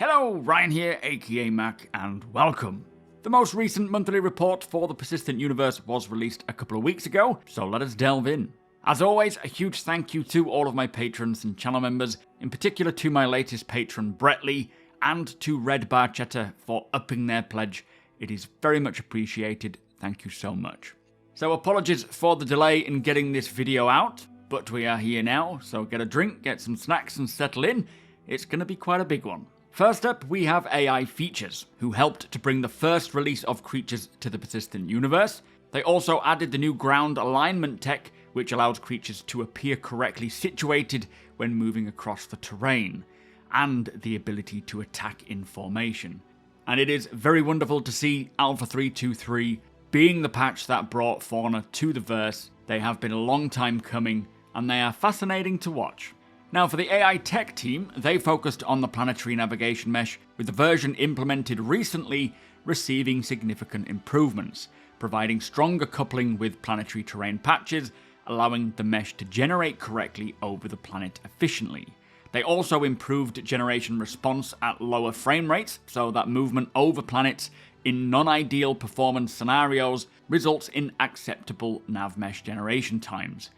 Hello, Ryan here, aka Mac, and welcome. The most recent monthly report for the Persistent Universe was released a couple of weeks ago, so let us delve in. As always, a huge thank you to all of my patrons and channel members, in particular to my latest patron Bretley, and to Red Bar Cheddar for upping their pledge. It is very much appreciated, thank you so much. So apologies for the delay in getting this video out, but we are here now, so get a drink, get some snacks and settle in. It's going to be quite a big one. First up, we have AI Features, who helped to bring the first release of creatures to the Persistent Universe. They also added the new ground alignment tech, which allows creatures to appear correctly situated when moving across the terrain, and the ability to attack in formation. And it is very wonderful to see Alpha 323 being the patch that brought fauna to the verse. They have been a long time coming, and they are fascinating to watch. Now for the AI tech team, they focused on the planetary navigation mesh, with the version implemented recently receiving significant improvements, providing stronger coupling with planetary terrain patches, allowing the mesh to generate correctly over the planet efficiently. They also improved generation response at lower frame rates, so that movement over planets in non-ideal performance scenarios results in acceptable nav mesh generation times.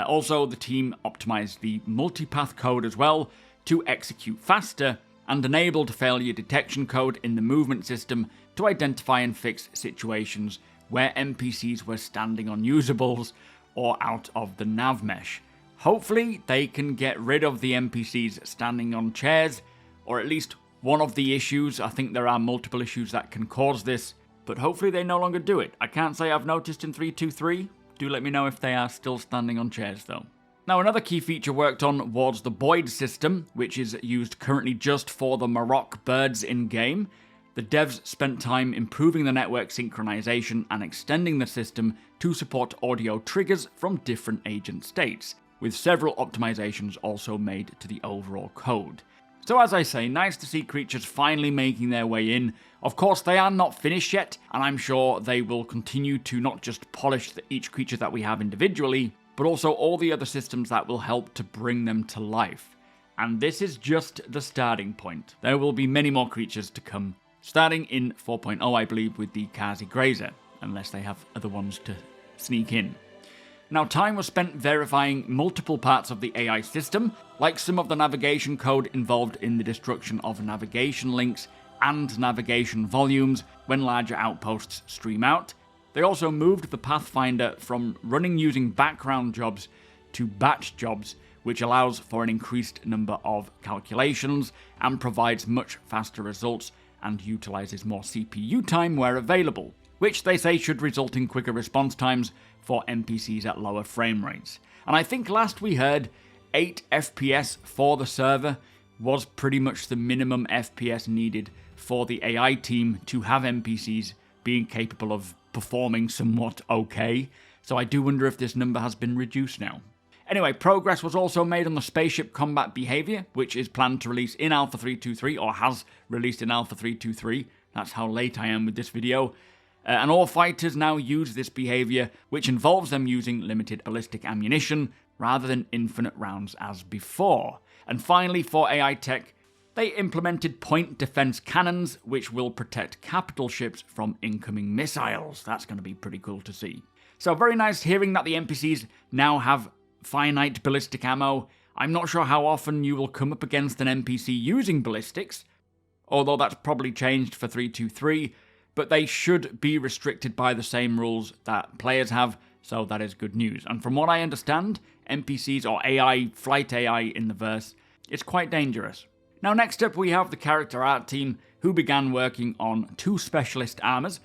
Also, the team optimized the multipath code as well to execute faster, and enabled failure detection code in the movement system to identify and fix situations where NPCs were standing on usables or out of the nav mesh. Hopefully, they can get rid of the NPCs standing on chairs, or at least one of the issues. I think there are multiple issues that can cause this, but hopefully they no longer do it. I can't say I've noticed in 3.2.3. Do let me know if they are still standing on chairs though. Now another key feature worked on was the Boyd system, which is used currently just for the Maroc birds in-game. The devs spent time improving the network synchronization and extending the system to support audio triggers from different agent states, with several optimizations also made to the overall code. So as I say, nice to see creatures finally making their way in. Of course, they are not finished yet, and I'm sure they will continue to not just polish each creature that we have individually, but also all the other systems that will help to bring them to life. And this is just the starting point. There will be many more creatures to come, starting in 4.0, I believe, with the Kazi Grazer, unless they have other ones to sneak in. Now, time was spent verifying multiple parts of the AI system, like some of the navigation code involved in the destruction of navigation links and navigation volumes when larger outposts stream out. They also moved the Pathfinder from running using background jobs to batch jobs, which allows for an increased number of calculations and provides much faster results and utilizes more CPU time where available, which they say should result in quicker response times for NPCs at lower frame rates. And I think last we heard 8 FPS for the server was pretty much the minimum FPS needed for the AI team to have NPCs being capable of performing somewhat okay. So I do wonder if this number has been reduced now. Anyway, progress was also made on the spaceship combat behavior, which is planned to release in Alpha 3.2.3, or has released in Alpha 3.2.3. That's how late I am with this video. And all fighters now use this behavior, which involves them using limited ballistic ammunition rather than infinite rounds as before. And finally, for AI tech, they implemented point defense cannons, which will protect capital ships from incoming missiles. That's going to be pretty cool to see. So very nice hearing that the NPCs now have finite ballistic ammo. I'm not sure how often you will come up against an NPC using ballistics, although that's probably changed for 3.2.3. But they should be restricted by the same rules that players have, so that is good news. And from what I understand, NPCs or AI, flight AI in the verse, it's quite dangerous. Now next up we have the character art team, who began working on 2 specialist armors,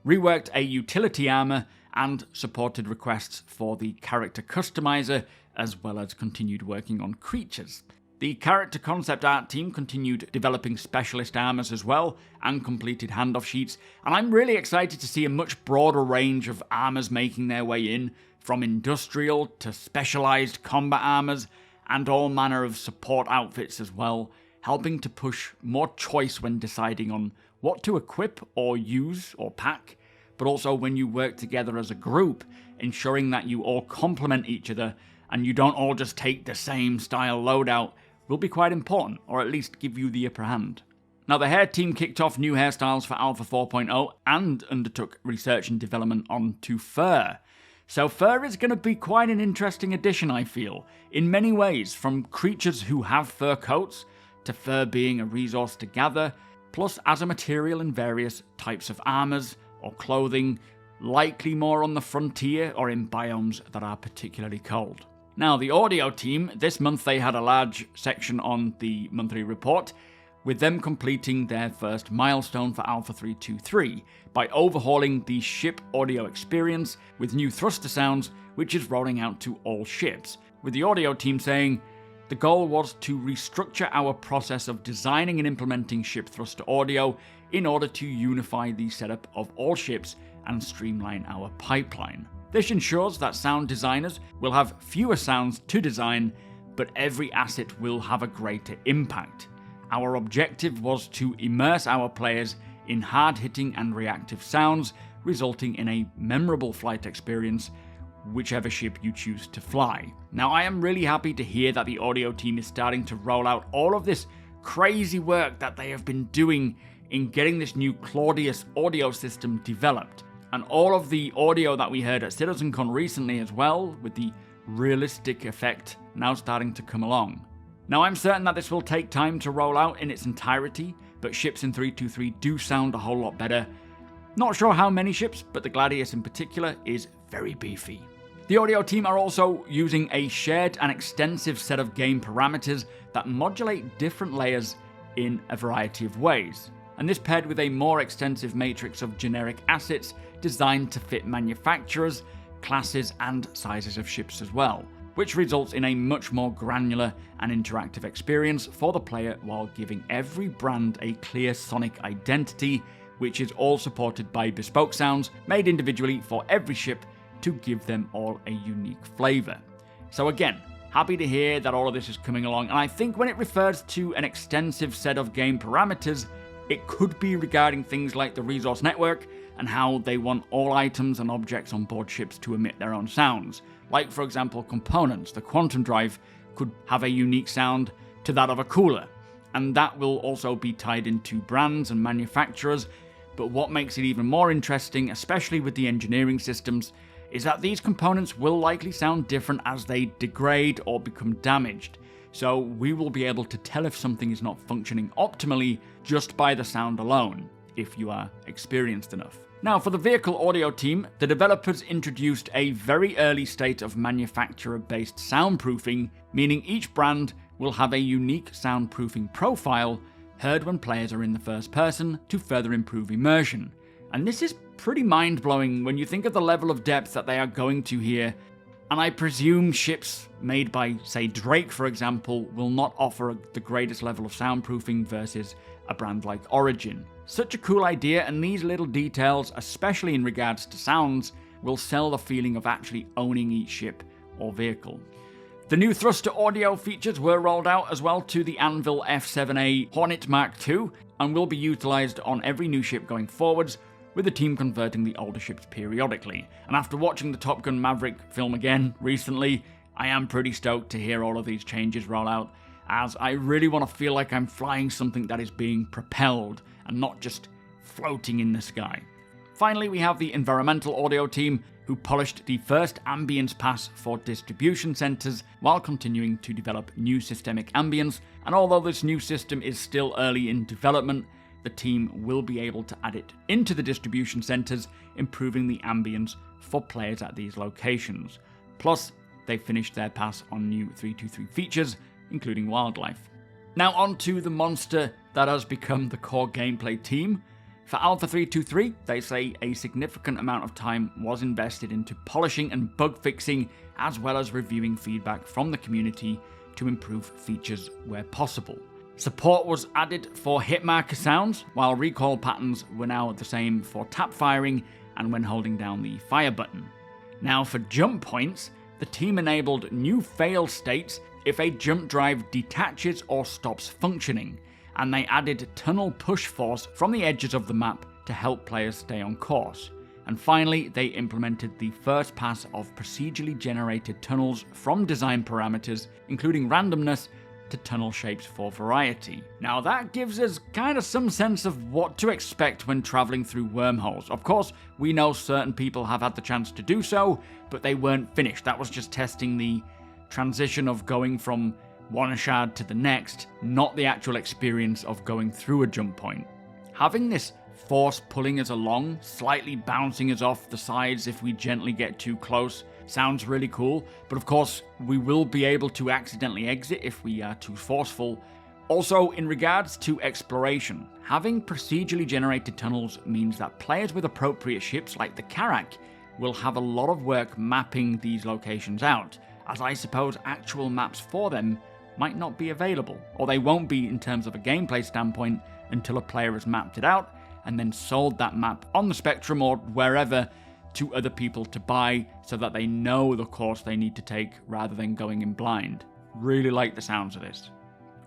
reworked a utility armor, and supported requests for the character customizer, as well as continued working on creatures. The character concept art team continued developing specialist armors as well, and completed handoff sheets, and I'm really excited to see a much broader range of armors making their way in, from industrial to specialized combat armors, and all manner of support outfits as well, helping to push more choice when deciding on what to equip or use or pack, but also when you work together as a group, ensuring that you all complement each other and you don't all just take the same style loadout will be quite important, or at least give you the upper hand. Now, the hair team kicked off new hairstyles for Alpha 4.0 and undertook research and development onto fur. So fur is going to be quite an interesting addition, I feel, in many ways, from creatures who have fur coats to fur being a resource to gather, plus as a material in various types of armors or clothing, likely more on the frontier or in biomes that are particularly cold. Now, the audio team, this month they had a large section on the monthly report, with them completing their first milestone for Alpha 3.2.3 by overhauling the ship audio experience with new thruster sounds, which is rolling out to all ships, with the audio team saying, "The goal was to restructure our process of designing and implementing ship thruster audio in order to unify the setup of all ships and streamline our pipeline. This ensures that sound designers will have fewer sounds to design, but every asset will have a greater impact. Our objective was to immerse our players in hard-hitting and reactive sounds, resulting in a memorable flight experience, whichever ship you choose to fly." Now, I am really happy to hear that the audio team is starting to roll out all of this crazy work that they have been doing in getting this new Claudius audio system developed. And all of the audio that we heard at CitizenCon recently as well, with the realistic effect now starting to come along. Now, I'm certain that this will take time to roll out in its entirety, but ships in 3.2.3 do sound a whole lot better. Not sure how many ships, but the Gladius in particular is very beefy. The audio team are also using a shared and extensive set of game parameters that modulate different layers in a variety of ways. And this paired with a more extensive matrix of generic assets designed to fit manufacturers, classes, and sizes of ships as well, which results in a much more granular and interactive experience for the player while giving every brand a clear sonic identity, which is all supported by bespoke sounds made individually for every ship to give them all a unique flavour. So again, happy to hear that all of this is coming along, and I think when it refers to an extensive set of game parameters, it could be regarding things like the resource network and how they want all items and objects on board ships to emit their own sounds. Like, for example, components. The quantum drive could have a unique sound to that of a cooler, and that will also be tied into brands and manufacturers. But what makes it even more interesting, especially with the engineering systems, is that these components will likely sound different as they degrade or become damaged. So we will be able to tell if something is not functioning optimally just by the sound alone, if you are experienced enough. Now, for the vehicle audio team, the developers introduced a very early state of manufacturer-based soundproofing, meaning each brand will have a unique soundproofing profile heard when players are in the first person to further improve immersion. And this is pretty mind-blowing when you think of the level of depth that they are going to here. And I presume ships made by, say, Drake, for example, will not offer the greatest level of soundproofing versus a brand like Origin. Such a cool idea, and these little details, especially in regards to sounds, will sell the feeling of actually owning each ship or vehicle. The new thruster audio features were rolled out as well to the Anvil F7A Hornet Mark II, and will be utilised on every new ship going forwards, with the team converting the older ships periodically. And after watching the Top Gun Maverick film again recently, I am pretty stoked to hear all of these changes roll out, as I really want to feel like I'm flying something that is being propelled and not just floating in the sky. Finally, we have the environmental audio team, who polished the first ambience pass for distribution centres while continuing to develop new systemic ambience. And although this new system is still early in development, the team will be able to add it into the distribution centres, improving the ambience for players at these locations. Plus, they finished their pass on new 3.2.3 features, including wildlife. Now on to the monster that has become the core gameplay team. For Alpha 3.2.3, they say a significant amount of time was invested into polishing and bug fixing, as well as reviewing feedback from the community to improve features where possible. Support was added for hit marker sounds, while recoil patterns were now the same for tap firing and when holding down the fire button. Now for jump points, the team enabled new fail states if a jump drive detaches or stops functioning, and they added tunnel push force from the edges of the map to help players stay on course. And finally, they implemented the first pass of procedurally generated tunnels from design parameters, including randomness, to tunnel shapes for variety. Now that gives us kind of some sense of what to expect when travelling through wormholes. Of course, we know certain people have had the chance to do so, but they weren't finished. That was just testing the transition of going from one shard to the next, not the actual experience of going through a jump point. Having this force pulling us along, slightly bouncing us off the sides if we gently get too close, sounds really cool, but of course we will be able to accidentally exit if we are too forceful. Also, in regards to exploration, having procedurally generated tunnels means that players with appropriate ships like the Karak will have a lot of work mapping these locations out, as I suppose actual maps for them might not be available, or they won't be in terms of a gameplay standpoint until a player has mapped it out and then sold that map on the Spectrum or wherever to other people to buy so that they know the course they need to take rather than going in blind. Really like the sounds of this.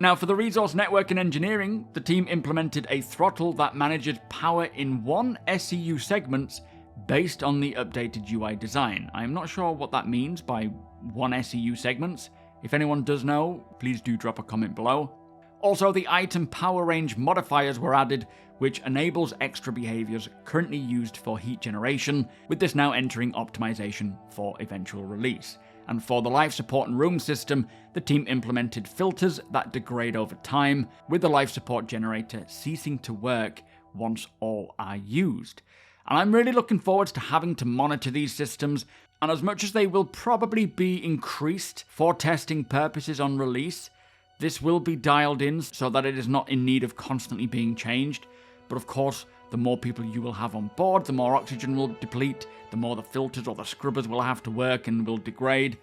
Now for the resource network and engineering, the team implemented a throttle that manages power in one SCU segments based on the updated UI design. I am not sure what that means by one SCU segments. If anyone does know, please do drop a comment below. Also, the item power range modifiers were added, which enables extra behaviors currently used for heat generation, with this now entering optimization for eventual release. And for the life support and room system, the team implemented filters that degrade over time, with the life support generator ceasing to work once all are used. And I'm really looking forward to having to monitor these systems, and as much as they will probably be increased for testing purposes on release, this will be dialed in so that it is not in need of constantly being changed. But of course, the more people you will have on board, the more oxygen will deplete, the more the filters or the scrubbers will have to work and will degrade.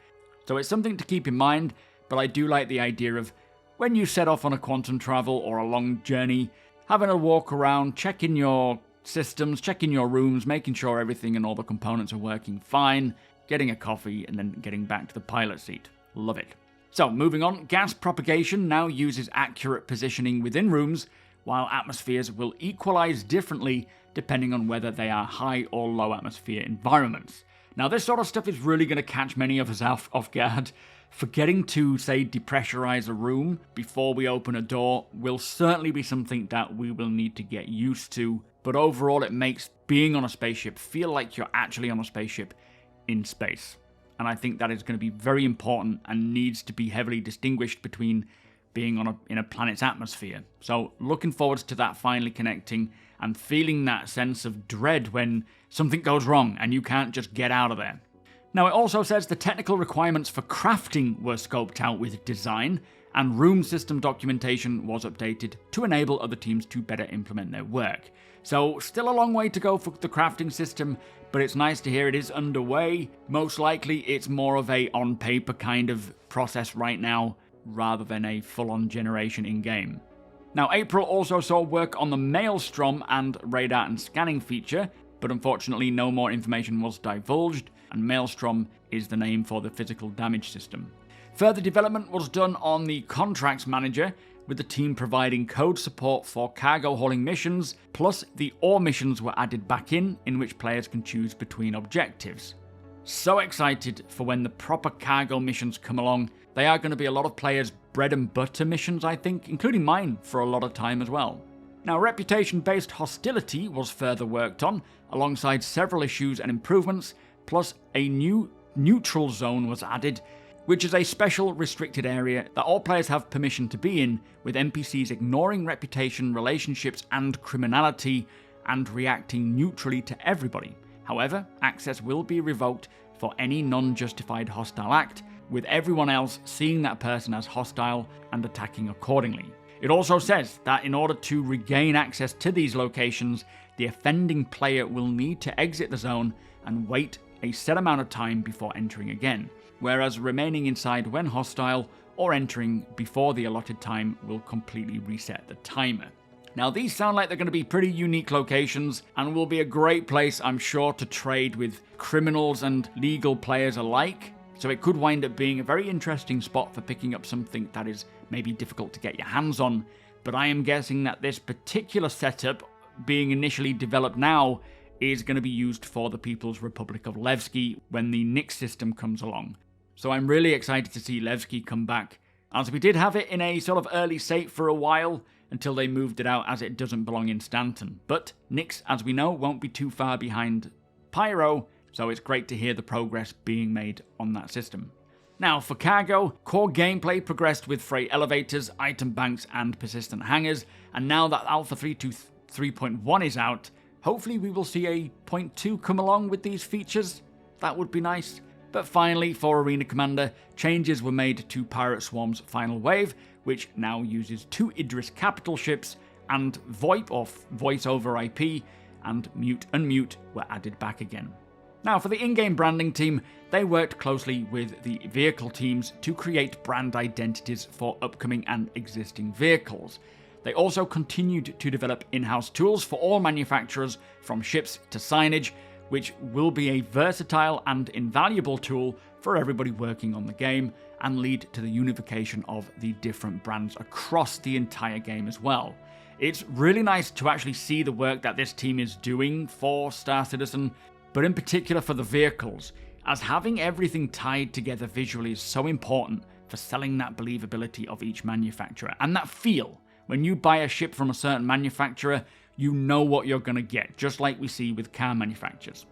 So it's something to keep in mind, but I do like the idea of when you set off on a quantum travel or a long journey, having a walk around, checking your systems, checking your rooms, making sure everything and all the components are working fine, getting a coffee, and then getting back to the pilot seat. Love it. So, moving on, gas propagation now uses accurate positioning within rooms, while atmospheres will equalize differently depending on whether they are high or low atmosphere environments. Now, this sort of stuff is really going to catch many of us off guard. Forgetting to, say, depressurize a room before we open a door will certainly be something that we will need to get used to, but overall it makes being on a spaceship feel like you're actually on a spaceship in space. And I think that is going to be very important and needs to be heavily distinguished between being in a planet's atmosphere. So looking forward to that finally connecting and feeling that sense of dread when something goes wrong and you can't just get out of there. Now it also says the technical requirements for crafting were scoped out with design, and room system documentation was updated to enable other teams to better implement their work. So still a long way to go for the crafting system, but it's nice to hear it is underway. Most likely it's more of a on-paper kind of process right now, rather than a full-on generation in-game. Now April also saw work on the Maelstrom and radar and scanning feature, but unfortunately no more information was divulged, and Maelstrom is the name for the physical damage system. Further development was done on the Contracts Manager, with the team providing code support for cargo hauling missions, plus the ore missions were added back in which players can choose between objectives. So excited for when the proper cargo missions come along. They are going to be a lot of players' bread and butter missions, I think, including mine for a lot of time as well. Now, reputation-based hostility was further worked on, alongside several issues and improvements, plus a new neutral zone was added, which is a special restricted area that all players have permission to be in, with NPCs ignoring reputation, relationships, and criminality, and reacting neutrally to everybody. However, access will be revoked for any non-justified hostile act, with everyone else seeing that person as hostile and attacking accordingly. It also says that in order to regain access to these locations, the offending player will need to exit the zone and wait a set amount of time before entering again, whereas remaining inside when hostile or entering before the allotted time will completely reset the timer. Now these sound like they're going to be pretty unique locations and will be a great place, I'm sure, to trade with criminals and legal players alike. So it could wind up being a very interesting spot for picking up something that is maybe difficult to get your hands on, but I am guessing that this particular setup, being initially developed now, is going to be used for the People's Republic of Levski when the Nix system comes along. So I'm really excited to see Levski come back. as we did have it in a sort of early state for a while, until they moved it out as it doesn't belong in Stanton. But Nyx, as we know, won't be too far behind Pyro, so it's great to hear the progress being made on that system. Now, for cargo, core gameplay progressed with freight elevators, item banks, and persistent hangars, and now that Alpha 3.1 is out, hopefully we will see a 0.2 come along with these features. That would be nice. But finally, for Arena Commander, changes were made to Pirate Swarm's final wave, which now uses 2 Idris capital ships, and VoIP, or Voice over IP, and Mute Unmute were added back again. Now, for the in-game branding team, they worked closely with the vehicle teams to create brand identities for upcoming and existing vehicles. They also continued to develop in-house tools for all manufacturers, from ships to signage, which will be a versatile and invaluable tool for everybody working on the game, and lead to the unification of the different brands across the entire game as well. It's really nice to actually see the work that this team is doing for Star Citizen, but in particular for the vehicles, as having everything tied together visually is so important for selling that believability of each manufacturer, and that feel. When you buy a ship from a certain manufacturer, you know what you're going to get, just like we see with car manufacturers.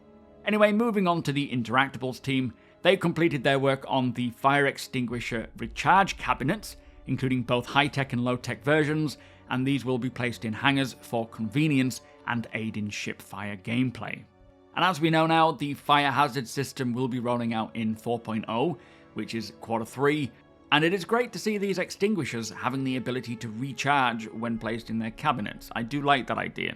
Anyway, moving on to the Interactables team, they completed their work on the fire extinguisher recharge cabinets, including both high-tech and low-tech versions, and these will be placed in hangars for convenience and aid in ship fire gameplay. And as we know now, the fire hazard system will be rolling out in 4.0, which is Q3, and it is great to see these extinguishers having the ability to recharge when placed in their cabinets. I do like that idea.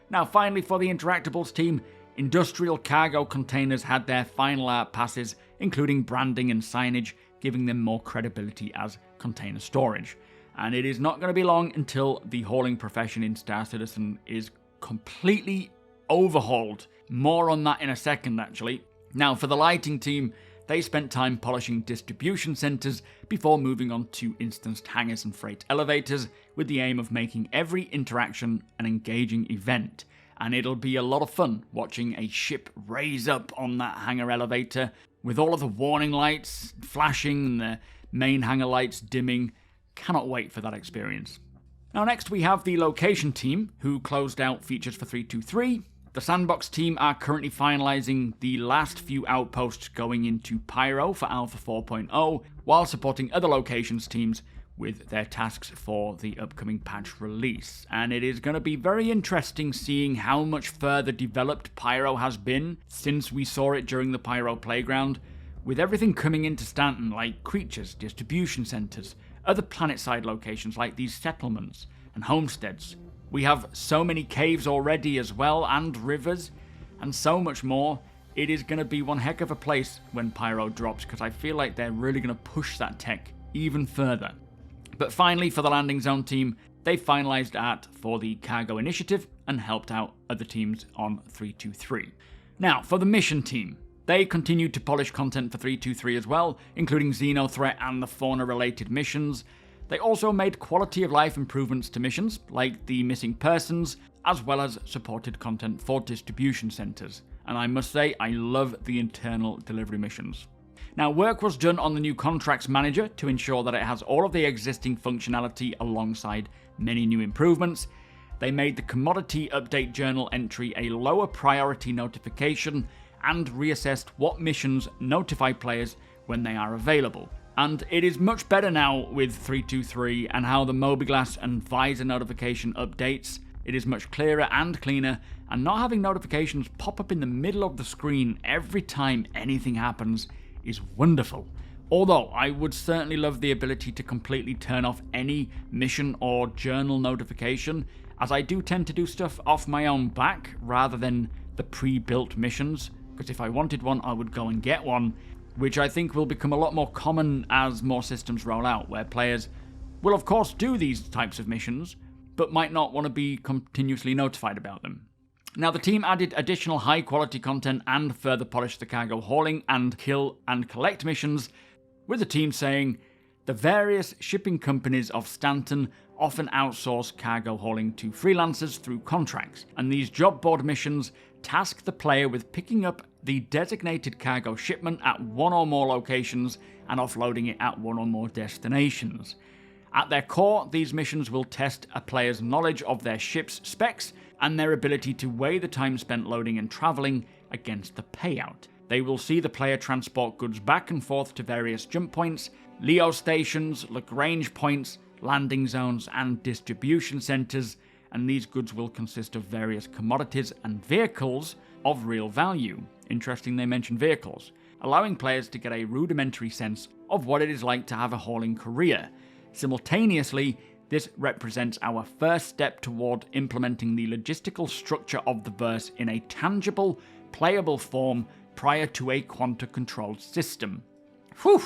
Now finally, for the Interactables team, industrial cargo containers had their final art passes, including branding and signage, giving them more credibility as container storage. And it is not going to be long until the hauling profession in Star Citizen is completely overhauled. More on that in a second, actually. Now, for the lighting team, they spent time polishing distribution centers before moving on to instanced hangars and freight elevators, with the aim of making every interaction an engaging event. And it'll be a lot of fun watching a ship raise up on that hangar elevator, with all of the warning lights flashing and the main hangar lights dimming. Cannot wait for that experience. Now next we have the location team, who closed out features for 3.2.3. The Sandbox team are currently finalizing the last few outposts going into Pyro for Alpha 4.0, while supporting other locations teams with their tasks for the upcoming patch release. And it is going to be very interesting seeing how much further developed Pyro has been since we saw it during the Pyro Playground, with everything coming into Stanton like creatures, distribution centers, other planet-side locations like these settlements and homesteads. We have so many caves already as well, and rivers, and so much more. It is going to be one heck of a place when Pyro drops, because I feel like they're really going to push that tech even further. But finally, for the landing zone team, they finalized art for the Cargo Initiative and helped out other teams on 3.2.3. Now, for the mission team, they continued to polish content for 3.2.3 as well, including Xenothreat and the fauna-related missions. They also made quality of life improvements to missions, like the missing persons, as well as supported content for distribution centers. And I must say, I love the internal delivery missions. Now, work was done on the new contracts manager to ensure that it has all of the existing functionality alongside many new improvements. They made the commodity update journal entry a lower priority notification and reassessed what missions notify players when they are available. And it is much better now with 3.2.3 and how the MOBIGLASS and visor notification updates. It is much clearer and cleaner, and not having notifications pop up in the middle of the screen every time anything happens is wonderful. Although I would certainly love the ability to completely turn off any mission or journal notification, as I do tend to do stuff off my own back rather than the pre-built missions, because if I wanted one I would go and get one, which I think will become a lot more common as more systems roll out, where players will of course do these types of missions, but might not want to be continuously notified about them. Now, the team added additional high-quality content and further polished the cargo hauling and kill and collect missions, with the team saying, the various shipping companies of Stanton often outsource cargo hauling to freelancers through contracts, and these job board missions task the player with picking up the designated cargo shipment at one or more locations and offloading it at one or more destinations. At their core, these missions will test a player's knowledge of their ship's specs and their ability to weigh the time spent loading and travelling against the payout. They will see the player transport goods back and forth to various jump points, Leo stations, Lagrange points, landing zones, and distribution centres, and these goods will consist of various commodities and vehicles of real value. Interesting they mention vehicles, allowing players to get a rudimentary sense of what it is like to have a hauling career. Simultaneously, this represents our first step toward implementing the logistical structure of the verse in a tangible, playable form prior to a Quanta-Controlled system. Whew!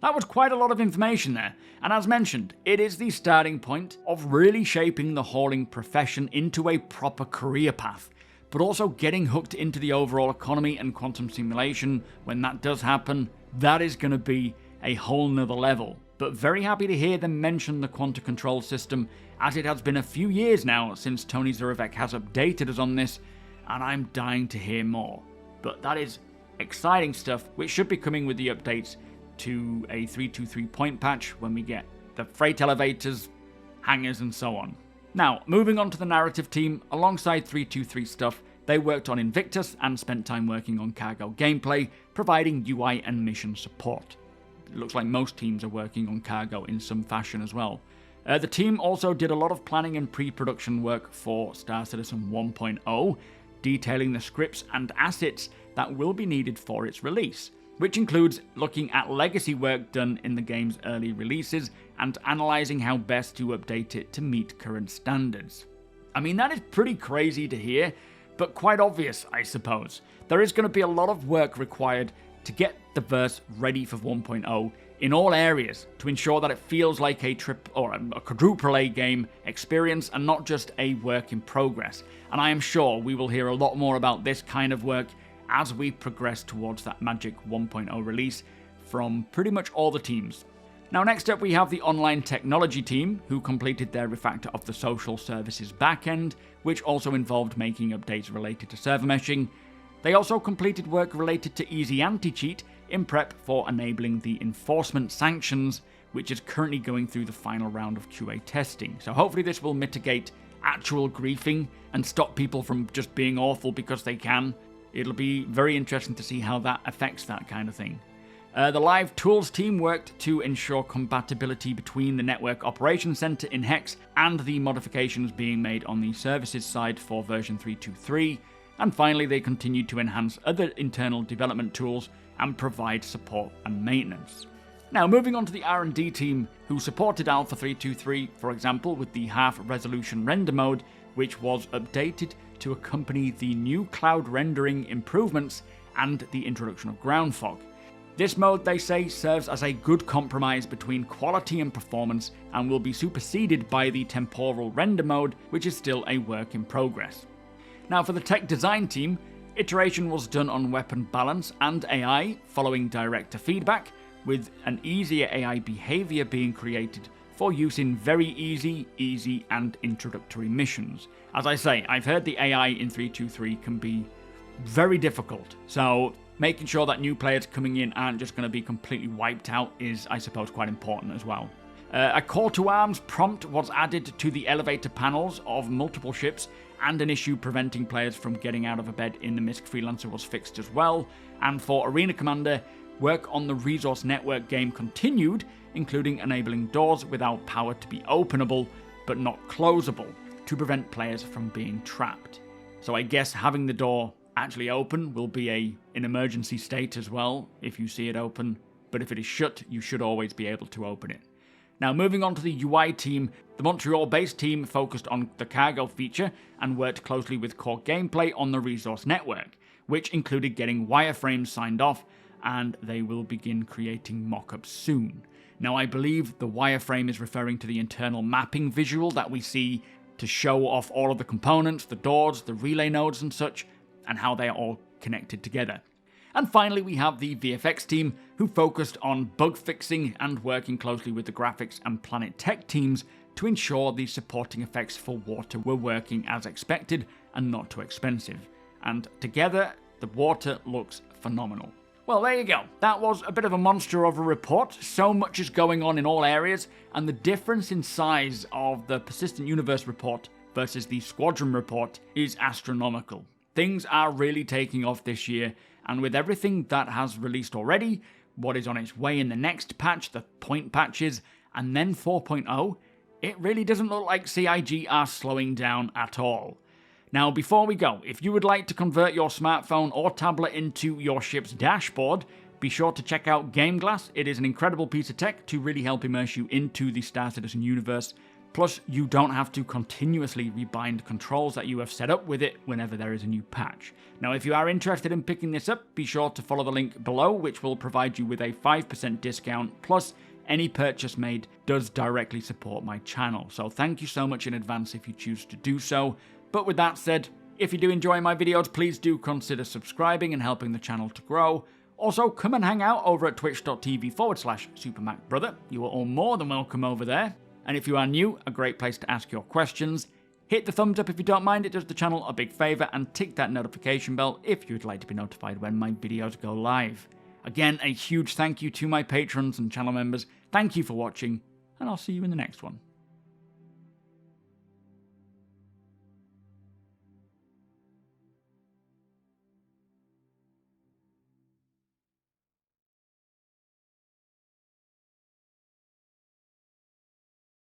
That was quite a lot of information there, and as mentioned, it is the starting point of really shaping the hauling profession into a proper career path, but also getting hooked into the overall economy and quantum simulation. When that does happen, that is going to be a whole nother level. But very happy to hear them mention the Quanta-Controlled system, as it has been a few years now since Tony Zurevec has updated us on this, and I'm dying to hear more. But that is exciting stuff, which should be coming with the updates to a 323 point patch when we get the freight elevators, hangars, and so on. Now, moving on to the narrative team, alongside 323 stuff, they worked on Invictus and spent time working on cargo gameplay, providing UI and mission support. It looks like most teams are working on cargo in some fashion as well. The team also did a lot of planning and pre-production work for Star Citizen 1.0, detailing the scripts and assets that will be needed for its release, which includes looking at legacy work done in the game's early releases and analysing how best to update it to meet current standards. I mean, that is pretty crazy to hear, but quite obvious, I suppose. There is going to be a lot of work required to get the verse ready for 1.0 in all areas to ensure that it feels like a quadruple A game experience and not just a work in progress. And I am sure we will hear a lot more about this kind of work as we progress towards that magic 1.0 release from pretty much all the teams. Now, next up we have the online technology team, who completed their refactor of the social services backend, which also involved making updates related to server meshing. They also completed work related to easy anti-cheat in prep for enabling the enforcement sanctions, which is currently going through the final round of QA testing. So hopefully this will mitigate actual griefing and stop people from just being awful because they can. It'll be very interesting to see how that affects that kind of thing. The Live Tools team worked to ensure compatibility between the Network Operations Center in Hex and the modifications being made on the services side for version 3.2.3. And finally, they continued to enhance other internal development tools and provide support and maintenance. Now, moving on to the R&D team, who supported Alpha 3.2.3, for example, with the half-resolution render mode, which was updated to accompany the new cloud rendering improvements and the introduction of ground fog. This mode, they say, serves as a good compromise between quality and performance and will be superseded by the temporal render mode, which is still a work in progress. Now, for the tech design team, iteration was done on weapon balance and AI following director feedback, with an easier AI behavior being created for use in very easy, and introductory missions. As I say, I've heard the AI in 3.2.3 can be very difficult, so making sure that new players coming in aren't just going to be completely wiped out is, I suppose, quite important as well. A call to arms prompt was added to the elevator panels of multiple ships, and an issue preventing players from getting out of a bed in the MISC Freelancer was fixed as well. And for Arena Commander, work on the Resource Network game continued, including enabling doors without power to be openable, but not closable, to prevent players from being trapped. So I guess having the door actually open will be an emergency state as well, if you see it open, but if it is shut, you should always be able to open it. Now, moving on to the UI team, the Montreal-based team focused on the cargo feature and worked closely with core gameplay on the Resource Network, which included getting wireframes signed off, and they will begin creating mock-ups soon. Now, I believe the wireframe is referring to the internal mapping visual that we see to show off all of the components, the doors, the relay nodes and such, and how they are all connected together. And finally, we have the VFX team, who focused on bug fixing and working closely with the graphics and Planet Tech teams to ensure the supporting effects for water were working as expected and not too expensive. and together the water looks phenomenal. Well, there you go. That was a bit of a monster of a report. So much is going on in all areas, and the difference in size of the Persistent Universe report versus the Squadron report is astronomical. Things are really taking off this year, and with everything that has released already, what is on its way in the next patch, the point patches, and then 4.0, it really doesn't look like CIG are slowing down at all. Now, before we go, if you would like to convert your smartphone or tablet into your ship's dashboard, be sure to check out GameGlass. It is an incredible piece of tech to really help immerse you into the Star Citizen universe. Plus, you don't have to continuously rebind controls that you have set up with it whenever there is a new patch. Now, if you are interested in picking this up, be sure to follow the link below, which will provide you with a 5% discount, plus any purchase made does directly support my channel. So thank you so much in advance if you choose to do so. But with that said, if you do enjoy my videos, please do consider subscribing and helping the channel to grow. Also, come and hang out over at twitch.tv/SuperMacBrother. You are all more than welcome over there. And if you are new, a great place to ask your questions. Hit the thumbs up if you don't mind, it does the channel a big favour, and tick that notification bell if you'd like to be notified when my videos go live. Again, a huge thank you to my patrons and channel members. Thank you for watching, and I'll see you in the next one.